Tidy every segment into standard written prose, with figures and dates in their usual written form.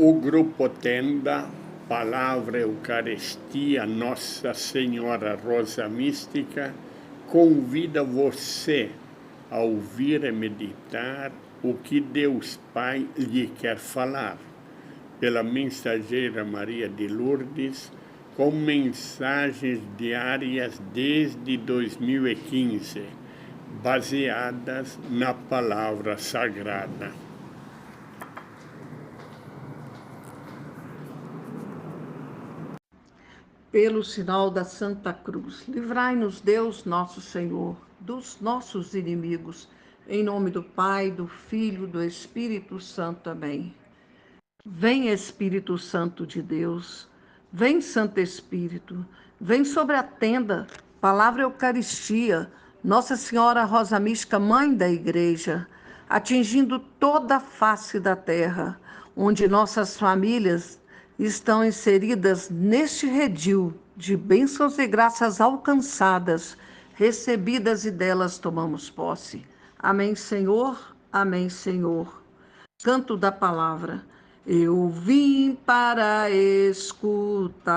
O Grupo Tenda, Palavra Eucaristia Nossa Senhora Rosa Mística, convida você a ouvir e meditar o que Deus Pai lhe quer falar, pela mensageira Maria de Lourdes, com mensagens diárias desde 2015, baseadas na Palavra Sagrada. Pelo sinal da Santa Cruz, livrai-nos Deus nosso Senhor dos nossos inimigos, em nome do Pai, do Filho, do Espírito Santo. Amém. Vem Espírito Santo de Deus, vem Santo Espírito, vem sobre a tenda, Palavra Eucaristia, Nossa Senhora Rosa Mística, Mãe da Igreja, atingindo toda a face da terra, onde nossas famílias estão inseridas neste redil de bênçãos e graças alcançadas, recebidas e delas tomamos posse. Amém, Senhor. Amém, Senhor. Canto da palavra. Eu vim para escutar,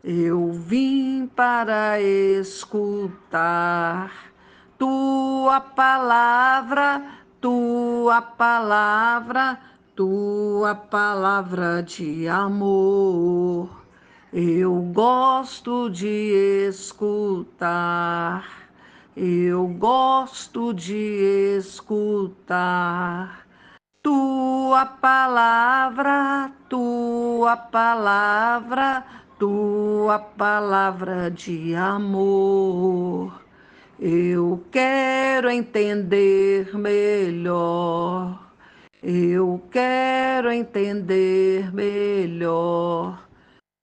eu vim para escutar tua palavra, tua palavra, tua palavra de amor. Eu gosto de escutar, eu gosto de escutar tua palavra, tua palavra, tua palavra de amor. Eu quero entender melhor, eu quero entender melhor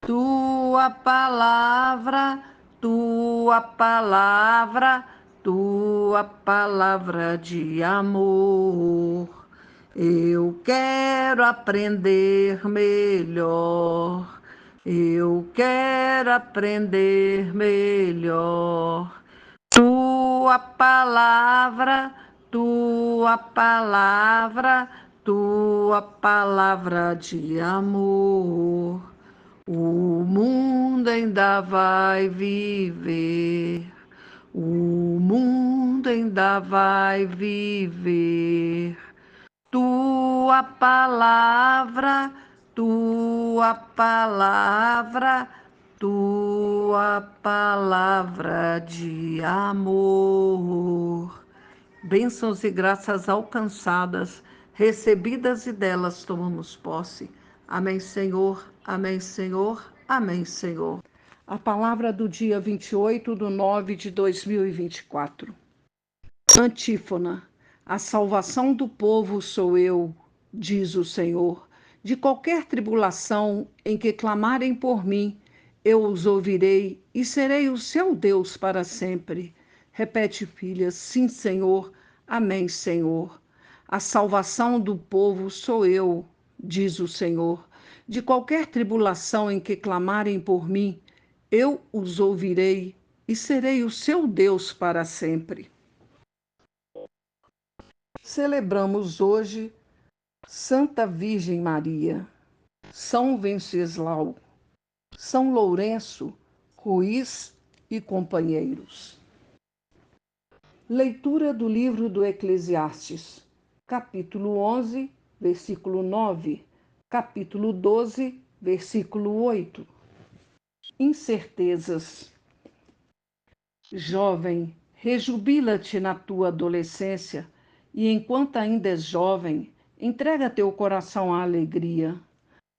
tua palavra, tua palavra, tua palavra de amor. Eu quero aprender melhor, eu quero aprender melhor tua palavra, tua palavra, tua palavra de amor. O mundo ainda vai viver, o mundo ainda vai viver. Tua palavra, tua palavra, tua palavra de amor. Bênçãos e graças alcançadas, recebidas e delas tomamos posse. Amém, Senhor. Amém, Senhor. Amém, Senhor. A palavra do dia 28/9/2024. Antífona. A salvação do povo sou eu, diz o Senhor. De qualquer tribulação em que clamarem por mim, eu os ouvirei e serei o seu Deus para sempre. Repete, filha, sim, Senhor. Amém, Senhor. A salvação do povo sou eu, diz o Senhor. De qualquer tribulação em que clamarem por mim, eu os ouvirei e serei o seu Deus para sempre. Celebramos hoje Santa Virgem Maria, São Venceslau, São Lourenço, Ruiz e companheiros. Leitura do livro do Eclesiastes, capítulo 11, versículo 9, capítulo 12, versículo 8. Incertezas. Jovem, rejubila-te na tua adolescência, e enquanto ainda és jovem, entrega teu coração à alegria.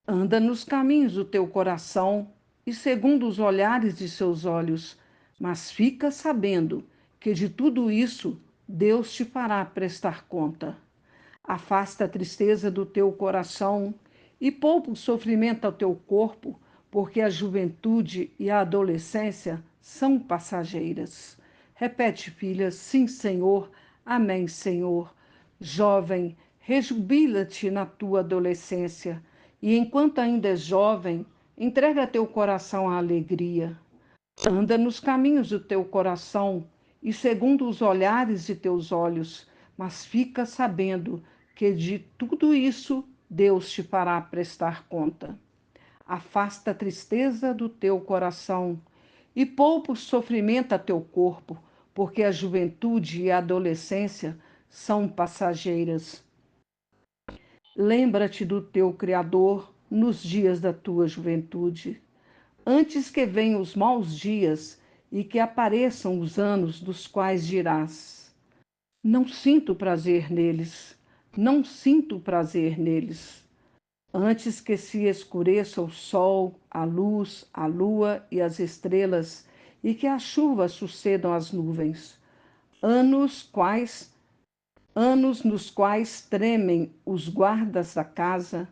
Anda nos caminhos do teu coração e segundo os olhares de seus olhos, mas fica sabendo que de tudo isso Deus te fará prestar conta. Afasta a tristeza do teu coração e poupa o sofrimento ao teu corpo, porque a juventude e a adolescência são passageiras. Repete, filha, sim, Senhor, amém, Senhor. Jovem, rejubila-te na tua adolescência, e enquanto ainda és jovem, entrega teu coração à alegria. Anda nos caminhos do teu coração e segundo os olhares de teus olhos, mas fica sabendo que de tudo isso Deus te fará prestar conta. Afasta a tristeza do teu coração e poupa o sofrimento a teu corpo, porque a juventude e a adolescência são passageiras. Lembra-te do teu Criador nos dias da tua juventude, antes que venham os maus dias e que apareçam os anos dos quais dirás: não sinto prazer neles, não sinto prazer neles. Antes que se escureça o sol, a luz, a lua e as estrelas, e que a chuva sucedam às nuvens, anos quais anos nos quais tremem os guardas da casa,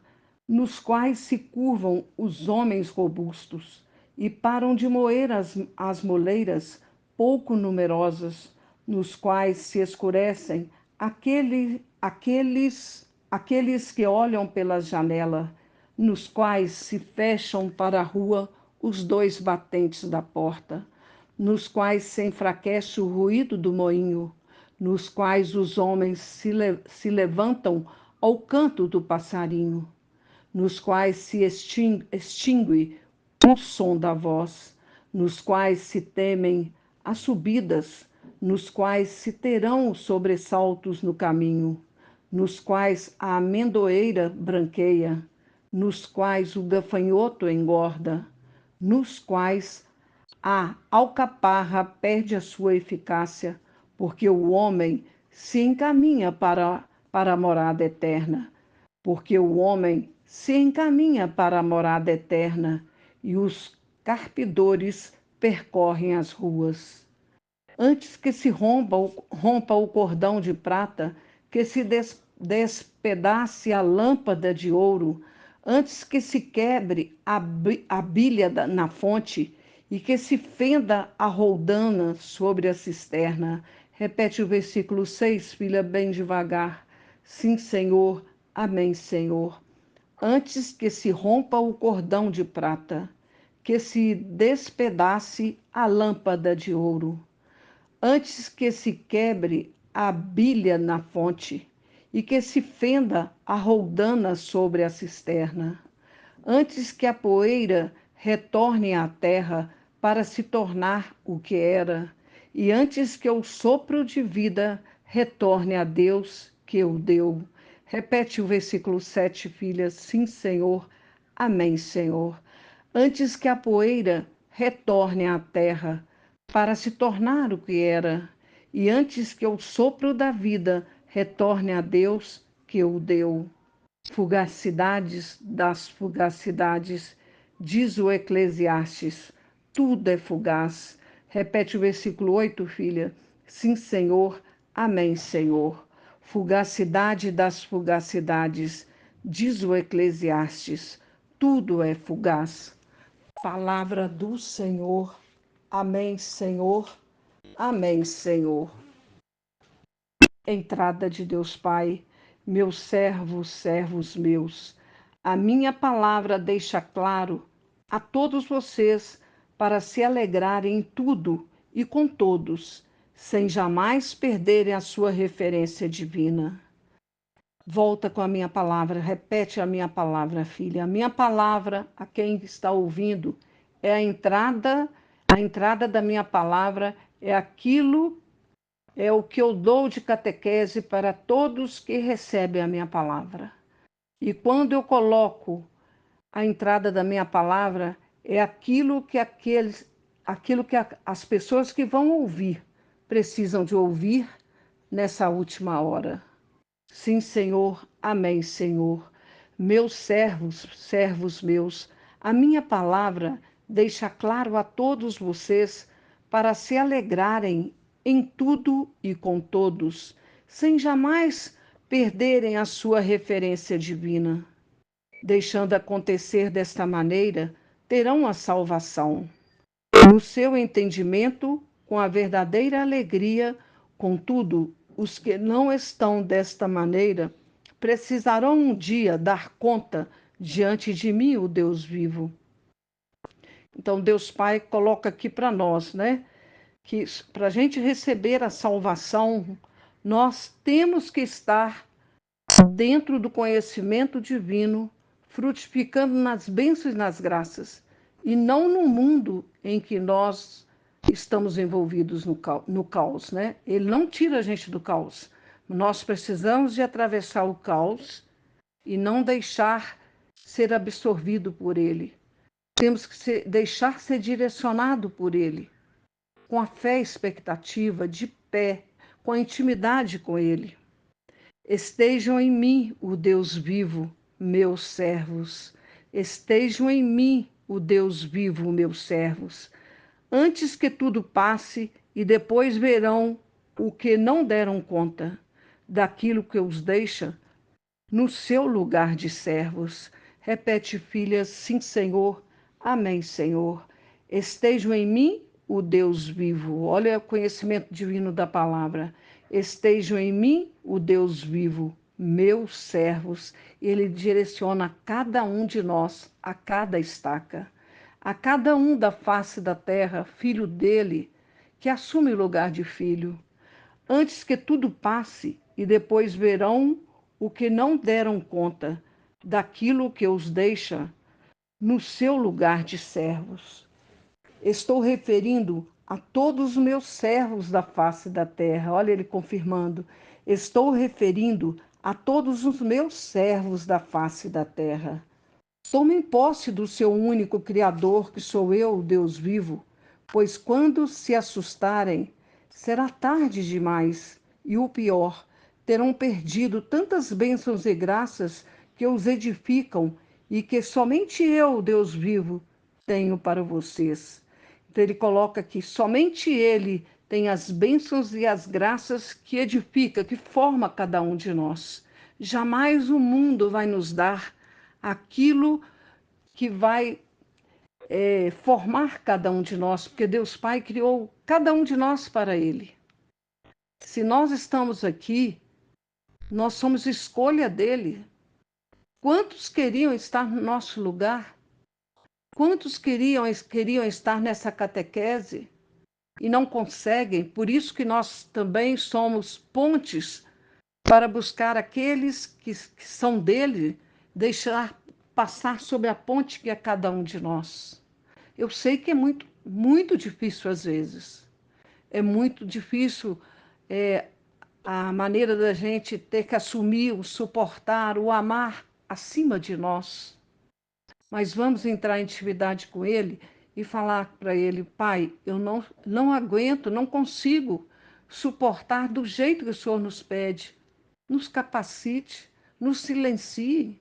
nos quais se curvam os homens robustos e param de moer as moleiras pouco numerosas, nos quais se escurecem aqueles que olham pela janela, nos quais se fecham para a rua os dois batentes da porta, nos quais se enfraquece o ruído do moinho, nos quais os homens se levantam ao canto do passarinho, nos quais se extingue o som da voz, nos quais se temem as subidas, nos quais se terão os sobressaltos no caminho, nos quais a amendoeira branqueia, nos quais o gafanhoto engorda, nos quais a alcaparra perde a sua eficácia, porque o homem se encaminha para a morada eterna, porque o homem se encaminha para a morada eterna e os carpidores percorrem as ruas. Antes que se rompa o cordão de prata, que se despedace a lâmpada de ouro, antes que se quebre a bilha na fonte e que se fenda a roldana sobre a cisterna. Repete o versículo 6, filha, bem devagar. Sim, Senhor. Amém, Senhor. Antes que se rompa o cordão de prata, que se despedace a lâmpada de ouro, antes que se quebre a bilha na fonte e que se fenda a roldana sobre a cisterna, antes que a poeira retorne à terra para se tornar o que era, e antes que o sopro de vida retorne a Deus que o deu. Repete o versículo 7, filha. Sim, Senhor. Amém, Senhor. Antes que a poeira retorne à terra para se tornar o que era, e antes que o sopro da vida retorne a Deus que o deu. Fugacidades das fugacidades, diz o Eclesiastes, tudo é fugaz. Repete o versículo 8, filha. Sim, Senhor. Amém, Senhor. Fugacidade das fugacidades, diz o Eclesiastes, tudo é fugaz. Palavra do Senhor. Amém, Senhor. Amém, Senhor. Entrada de Deus Pai, meus servos, servos meus. A minha palavra deixa claro a todos vocês para se alegrarem em tudo e com todos, sem jamais perderem a sua referência divina. Volta com a minha palavra, repete a minha palavra, filha. A minha palavra, a quem está ouvindo, é a entrada da minha palavra é aquilo, é o que eu dou de catequese para todos que recebem a minha palavra. E quando eu coloco a entrada da minha palavra, é aquilo que as pessoas que vão ouvir precisam de ouvir nessa última hora. Sim, Senhor. Amém, Senhor. Meus servos, servos meus, a minha palavra deixa claro a todos vocês para se alegrarem em tudo e com todos, sem jamais perderem a sua referência divina. Deixando acontecer desta maneira, terão a salvação. No seu entendimento, com a verdadeira alegria, contudo, os que não estão desta maneira precisarão um dia dar conta diante de mim, o Deus vivo. Então, Deus Pai coloca aqui para nós, né? Que para a gente receber a salvação, nós temos que estar dentro do conhecimento divino, frutificando nas bênçãos e nas graças, e não no mundo em que nós estamos envolvidos no caos, né? Ele não tira a gente do caos. Nós precisamos de atravessar o caos e não deixar ser absorvido por ele. Temos que deixar ser direcionado por ele, com a fé e expectativa, de pé, com a intimidade com ele. Estejam em mim, o Deus vivo, meus servos. Estejam em mim, o Deus vivo, meus servos. Antes que tudo passe, e depois verão o que não deram conta daquilo que os deixa no seu lugar de servos. Repete, filhas, sim, Senhor. Amém, Senhor. Estejam em mim, o Deus vivo. Olha o conhecimento divino da palavra. Estejam em mim, o Deus vivo, meus servos. Ele direciona a cada um de nós, a cada estaca, a cada um da face da terra, filho dele, que assume o lugar de filho. Antes que tudo passe, e depois verão o que não deram conta daquilo que os deixa no seu lugar de servos. Estou referindo a todos os meus servos da face da terra. Olha ele confirmando. Estou referindo a todos os meus servos da face da terra. Tomem posse do seu único Criador, que sou eu, o Deus vivo, pois quando se assustarem, será tarde demais, e o pior, terão perdido tantas bênçãos e graças que os edificam e que somente eu, Deus vivo, tenho para vocês. Então ele coloca aqui, somente ele tem as bênçãos e as graças que edifica, que forma cada um de nós. Jamais o mundo vai nos dar aquilo que vai formar cada um de nós, porque Deus Pai criou cada um de nós para Ele. Se nós estamos aqui, nós somos escolha dele. Quantos queriam estar no nosso lugar? Quantos queriam estar nessa catequese e não conseguem? Por isso que nós também somos pontes para buscar aqueles que são dele, deixar passar sobre a ponte que é cada um de nós. Eu sei que é muito, muito difícil às vezes. É muito difícil a maneira da gente ter que assumir, o suportar, o amar acima de nós. Mas vamos entrar em intimidade com ele e falar para ele, Pai, eu não aguento, não consigo suportar do jeito que o Senhor nos pede. Nos capacite, nos silencie.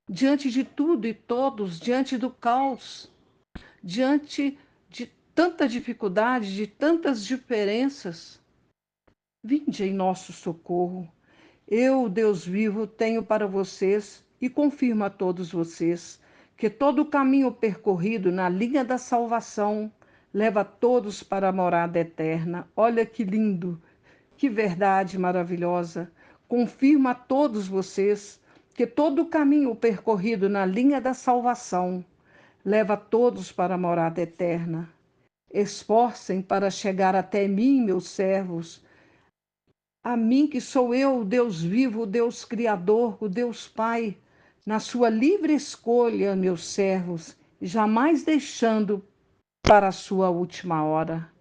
Diante de tudo e todos, diante do caos, diante de tanta dificuldade, de tantas diferenças, vinde em nosso socorro. Eu, Deus vivo, tenho para vocês e confirmo a todos vocês que todo o caminho percorrido na linha da salvação leva todos para a morada eterna. Olha que lindo, que verdade maravilhosa. Confirmo a todos vocês que todo o caminho percorrido na linha da salvação leva todos para a morada eterna. Esforcem para chegar até mim, meus servos, a mim que sou eu, o Deus vivo, o Deus Criador, o Deus Pai, na sua livre escolha, meus servos, jamais deixando para a sua última hora.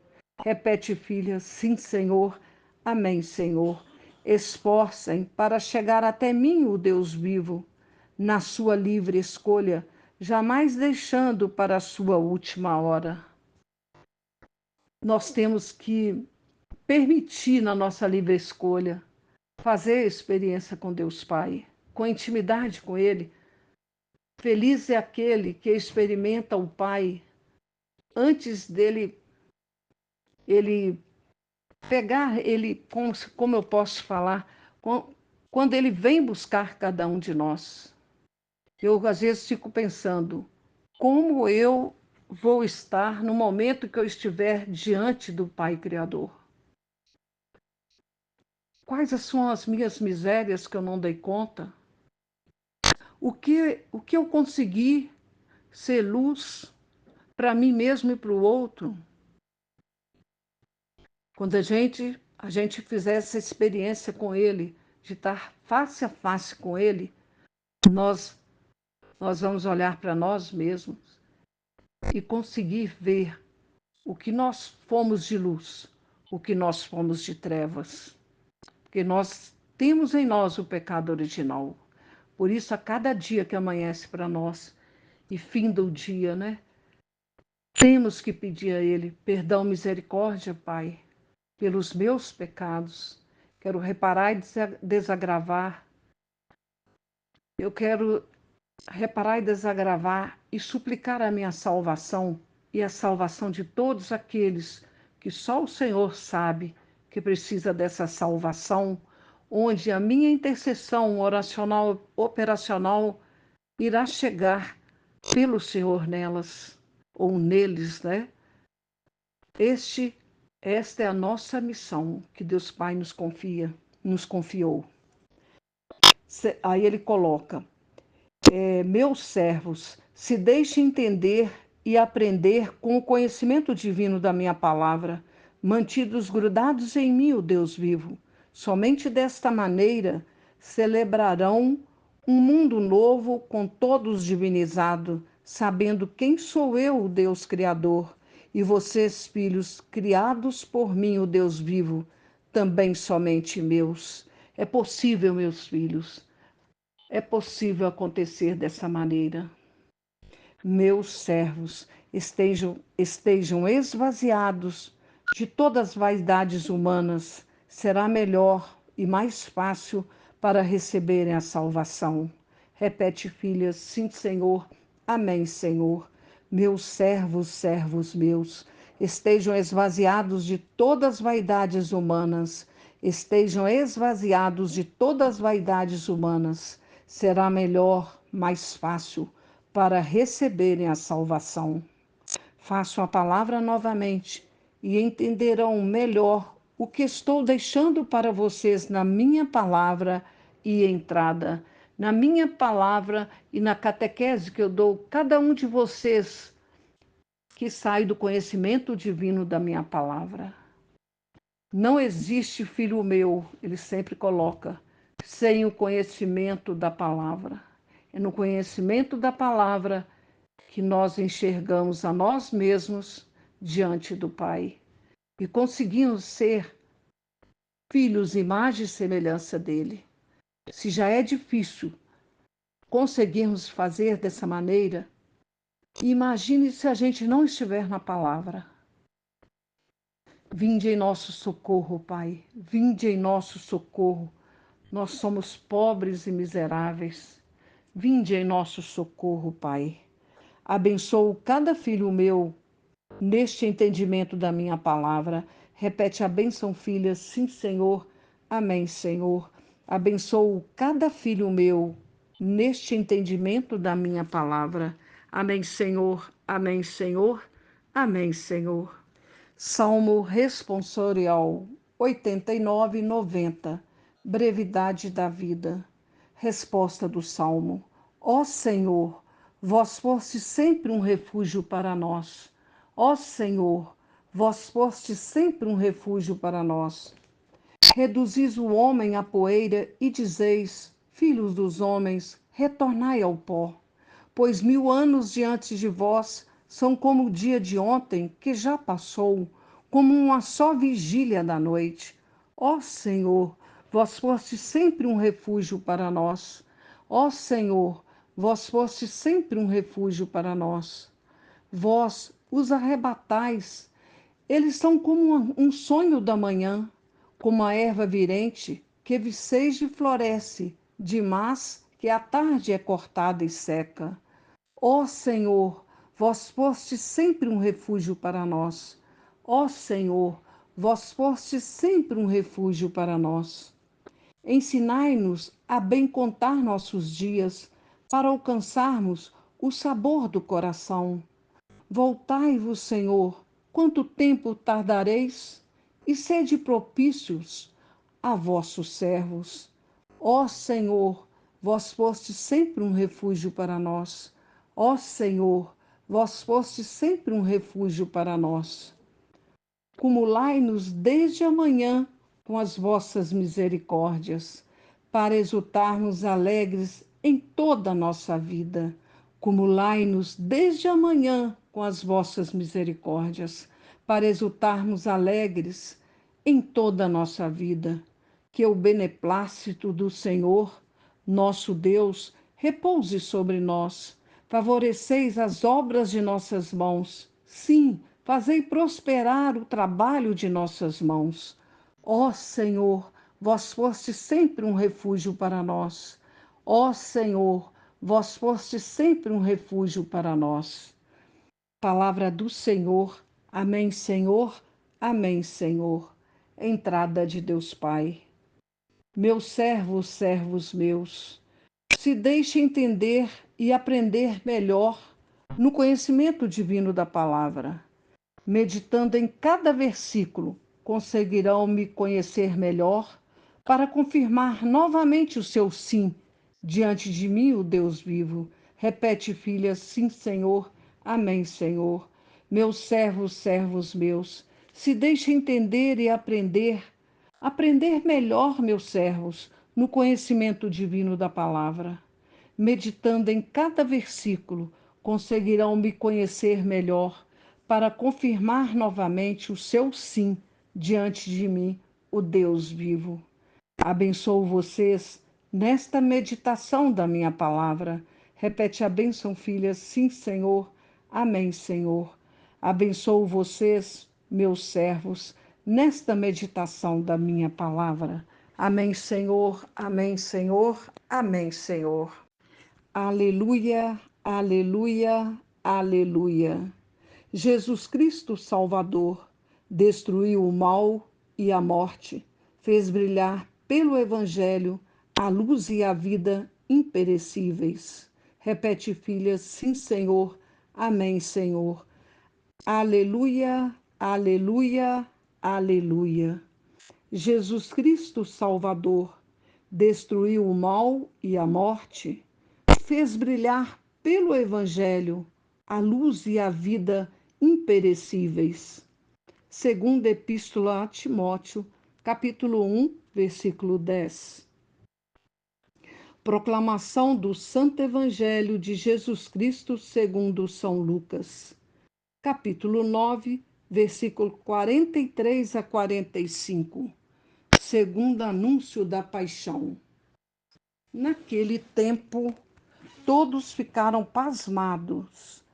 Repete, filha, sim, Senhor, amém, Senhor. Esforcem para chegar até mim, o Deus vivo, na sua livre escolha, jamais deixando para a sua última hora. Nós temos que permitir na nossa livre escolha fazer a experiência com Deus Pai, com intimidade com Ele. Feliz é aquele que experimenta o Pai antes dele ele pegar, ele, como eu posso falar, quando ele vem buscar cada um de nós. Eu às vezes fico pensando, como eu vou estar no momento que eu estiver diante do Pai Criador? Quais são as minhas misérias que eu não dei conta? O que eu consegui ser luz para mim mesmo e para o outro? Quando a gente fizer essa experiência com Ele, de estar face a face com Ele, nós vamos olhar para nós mesmos e conseguir ver o que nós fomos de luz, o que nós fomos de trevas. Porque nós temos em nós o pecado original. Por isso, a cada dia que amanhece para nós e finda o dia, né? Temos que pedir a Ele perdão, misericórdia, Pai, pelos meus pecados. Quero reparar e desagravar. Eu quero reparar e desagravar e suplicar a minha salvação e a salvação de todos aqueles que só o Senhor sabe que precisa dessa salvação, onde a minha intercessão oracional, operacional, irá chegar pelo Senhor nelas, ou neles, né? Esta é a nossa missão que Deus Pai nos confiou. Aí ele coloca, meus servos, se deixem entender e aprender com o conhecimento divino da minha palavra, mantidos grudados em mim, o Deus vivo. Somente desta maneira celebrarão um mundo novo com todos divinizados, sabendo quem sou eu, o Deus Criador, e vocês, filhos, criados por mim, o Deus vivo, também somente meus. É possível, meus filhos, é possível acontecer dessa maneira. Meus servos estejam esvaziados de todas as vaidades humanas, será melhor e mais fácil para receberem a salvação. Repete, filhas, sim, Senhor, amém, Senhor. Meus servos, servos meus, estejam esvaziados de todas as vaidades humanas, estejam esvaziados de todas as vaidades humanas, será melhor, mais fácil para receberem a salvação. Faço a palavra novamente e entenderão melhor o que estou deixando para vocês na minha palavra e entrada, na minha palavra e na catequese que eu dou a cada um de vocês que sai do conhecimento divino da minha palavra. Não existe, filho meu, ele sempre coloca, sem o conhecimento da palavra. É no conhecimento da palavra que nós enxergamos a nós mesmos diante do Pai e conseguimos ser filhos, imagem e semelhança dele. Se já é difícil conseguirmos fazer dessa maneira, imagine se a gente não estiver na palavra. Vinde em nosso socorro, Pai, vinde em nosso socorro. Nós somos pobres e miseráveis. Vinde em nosso socorro, Pai. Abençoo cada filho meu neste entendimento da minha palavra. Repete a bênção, filha. Sim, Senhor. Amém, Senhor. Abençoo cada filho meu neste entendimento da minha palavra. Amém, Senhor. Amém, Senhor. Amém, Senhor. Salmo responsorial 89 e 90. Brevidade da vida. Resposta do Salmo. Ó Senhor, vós foste sempre um refúgio para nós. Ó Senhor, vós foste sempre um refúgio para nós. Reduzis o homem à poeira e dizeis, filhos dos homens, retornai ao pó. Pois 1000 anos diante de vós são como o dia de ontem, que já passou, como uma só vigília da noite. Ó Senhor, vós foste sempre um refúgio para nós. Ó Senhor, vós foste sempre um refúgio para nós. Vós os arrebatais. Eles são como um sonho da manhã, como a erva virente que viceja e floresce, demais que à tarde é cortada e seca. Ó Senhor, vós foste sempre um refúgio para nós. Ó Senhor, vós foste sempre um refúgio para nós. Ensinai-nos a bem contar nossos dias, para alcançarmos o sabor do coração. Voltai-vos, Senhor, quanto tempo tardareis? E sede propícios a vossos servos. Ó Senhor, vós foste sempre um refúgio para nós. Ó Senhor, vós foste sempre um refúgio para nós. Cumulai-nos desde amanhã com as vossas misericórdias, para exultarmos alegres em toda a nossa vida. Cumulai-nos desde amanhã com as vossas misericórdias, para exultarmos alegres em toda a nossa vida. Que o beneplácito do Senhor, nosso Deus, repouse sobre nós. Favoreceis as obras de nossas mãos. Sim, fazei prosperar o trabalho de nossas mãos. Ó Senhor, vós fostes sempre um refúgio para nós. Ó Senhor, vós fostes sempre um refúgio para nós. Palavra do Senhor. Amém, Senhor. Amém, Senhor. Entrada de Deus Pai. Meus servos, servos meus, se deixe entender e aprender melhor no conhecimento divino da palavra. Meditando em cada versículo, conseguirão me conhecer melhor para confirmar novamente o seu sim diante de mim, o Deus vivo. Repete, filha, sim, Senhor. Amém, Senhor. Meus servos, servos meus, se deixem entender e aprender melhor, meus servos, no conhecimento divino da palavra. Meditando em cada versículo, conseguirão me conhecer melhor para confirmar novamente o seu sim diante de mim, o Deus vivo. Abençoo vocês nesta meditação da minha palavra. Repete a bênção, filha. Sim, Senhor. Amém, Senhor. Abençoo vocês, meus servos, nesta meditação da minha palavra. Amém, Senhor. Amém, Senhor. Amém, Senhor. Aleluia, aleluia, aleluia. Jesus Cristo Salvador destruiu o mal e a morte, fez brilhar pelo Evangelho a luz e a vida imperecíveis. Repete, filha, sim, Senhor. Amém, Senhor. Aleluia, aleluia, aleluia. Jesus Cristo Salvador destruiu o mal e a morte, fez brilhar pelo Evangelho a luz e a vida imperecíveis. Segunda Epístola a Timóteo, capítulo 1, versículo 10. Proclamação do Santo Evangelho de Jesus Cristo segundo São Lucas, capítulo 9, versículo 43 a 45. Segundo anúncio da paixão. Naquele tempo, todos ficaram pasmados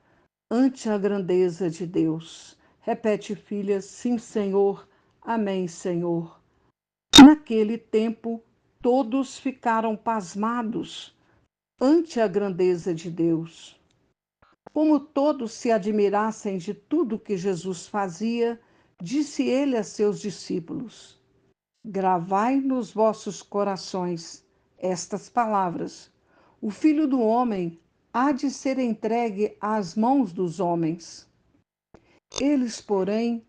ante a grandeza de Deus. Repete, filha, sim, Senhor. Amém, Senhor. Naquele tempo, todos ficaram pasmados ante a grandeza de Deus. Como todos se admirassem de tudo que Jesus fazia, disse ele a seus discípulos: Gravai nos vossos corações estas palavras. O Filho do Homem há de ser entregue às mãos dos homens. Eles, porém,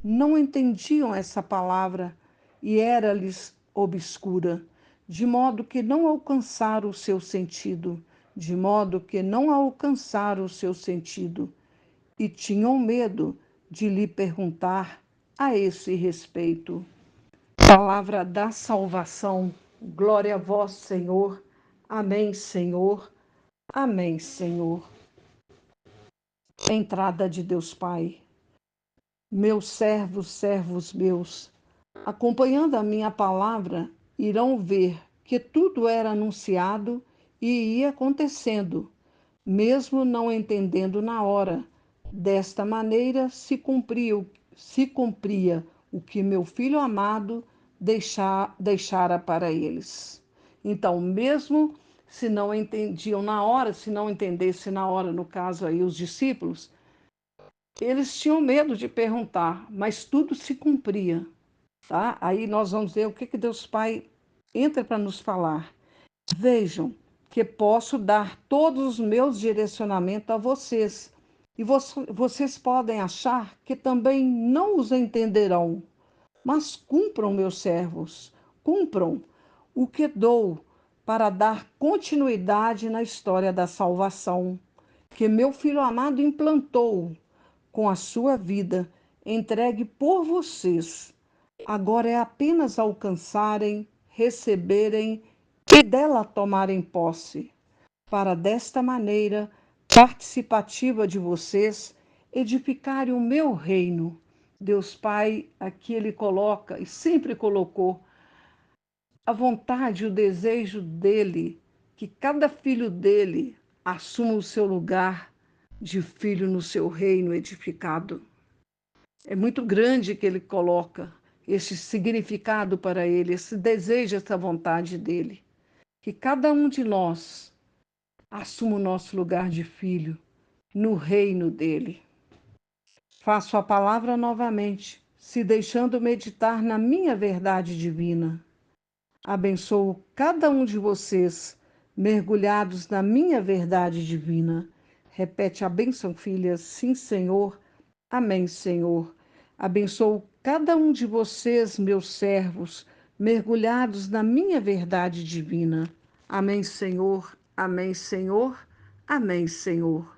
não entendiam essa palavra e era-lhes obscura, de modo que não alcançaram o seu sentido, e tinham medo de lhe perguntar a esse respeito. Palavra da salvação. Glória a vós, Senhor. Amém, Senhor. Amém, Senhor. Entrada de Deus Pai. Meus servos, servos meus, acompanhando a minha palavra, irão ver que tudo era anunciado e ia acontecendo, mesmo não entendendo na hora. Desta maneira se cumpria o que meu filho amado deixara para eles. Então, mesmo se não entendiam na hora, se não entendesse na hora, no caso aí os discípulos, eles tinham medo de perguntar, mas tudo se cumpria, tá? Aí nós vamos ver o que Deus Pai entra para nos falar. Vejam que posso dar todos os meus direcionamentos a vocês, e vocês podem achar que também não os entenderão, mas cumpram, meus servos, cumpram o que dou para dar continuidade na história da salvação que meu filho amado implantou com a sua vida, entregue por vocês. Agora é apenas alcançarem, receberem e dela tomarem posse, para desta maneira, participativa de vocês, edificarem o meu reino. Deus Pai, aqui Ele coloca e sempre colocou a vontade, o desejo dele, que cada filho dele assuma o seu lugar de filho no seu reino edificado. É muito grande que ele coloca esse significado para ele, esse desejo, essa vontade dele. Que cada um de nós assuma o nosso lugar de filho no reino dele. Faço a palavra novamente, se deixando meditar na minha verdade divina. Abençoo cada um de vocês, mergulhados na minha verdade divina. Repete a bênção, filha. Sim, Senhor. Amém, Senhor. Abençoo cada um de vocês, meus servos, mergulhados na minha verdade divina. Amém, Senhor. Amém, Senhor. Amém, Senhor.